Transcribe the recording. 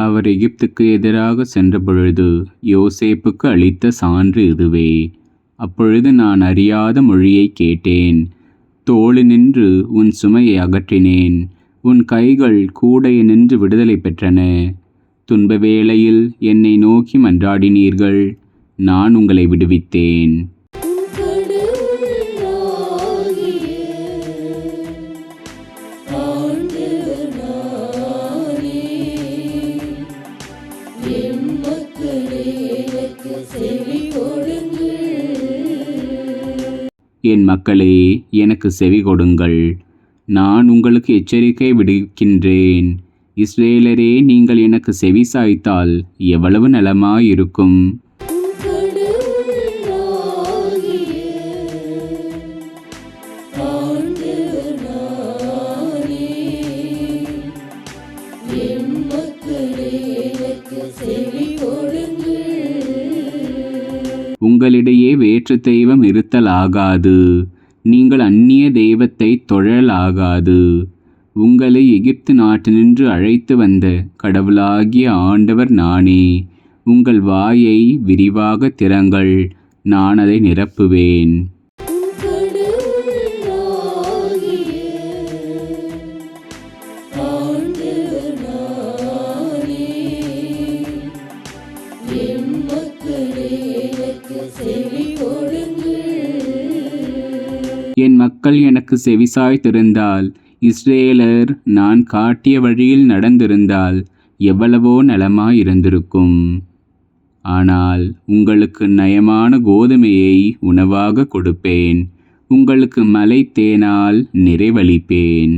அவர் எகிப்துக்கு எதிராக சென்றபொழுது யோசேப்புக்கு அளித்த சான்று இதுவே. அப்பொழுது நான் அறியாத மொழியை கேட்டேன். தோளினின்று உன் சுமையை அகற்றினேன். உன் கைகள் கூடையினின்று விடுதலை பெற்றன. துன்ப வேளையில் என்னை நோக்கி மன்றாடினீர்கள். நான் உங்களை விடுவித்தேன். என் மக்களே, எனக்கு செவி கொடுங்கள். நான் உங்களுக்கு எச்சரிக்கை விடுக்கின்றேன். இஸ்ரேலரே, நீங்கள் எனக்கு செவி சாய்த்தால் எவ்வளவு நலமாயிருக்கும். உங்களிடையே வேற்று தெய்வம் இருத்தலாகாது. நீங்கள் அந்நிய தெய்வத்தை தொழலாகாது. உங்களை எகிப்து நாட்டினின்று அழைத்து வந்த கடவுளாகிய ஆண்டவர் நானே. உங்கள் வாயை விரிவாக திறங்கள், நான் அதை நிரப்புவேன். என் மக்கள் எனக்கு செவிசாய்த்திருந்தால், இஸ்ரேலர் நான் காட்டிய வழியில் நடந்திருந்தால் எவ்வளவோ நலமாயிருந்திருக்கும். ஆனால் உங்களுக்கு நயமான கோதுமையை உணவாக கொடுப்பேன். உங்களுக்கு மலை தேனால் நிறைவளிப்பேன்.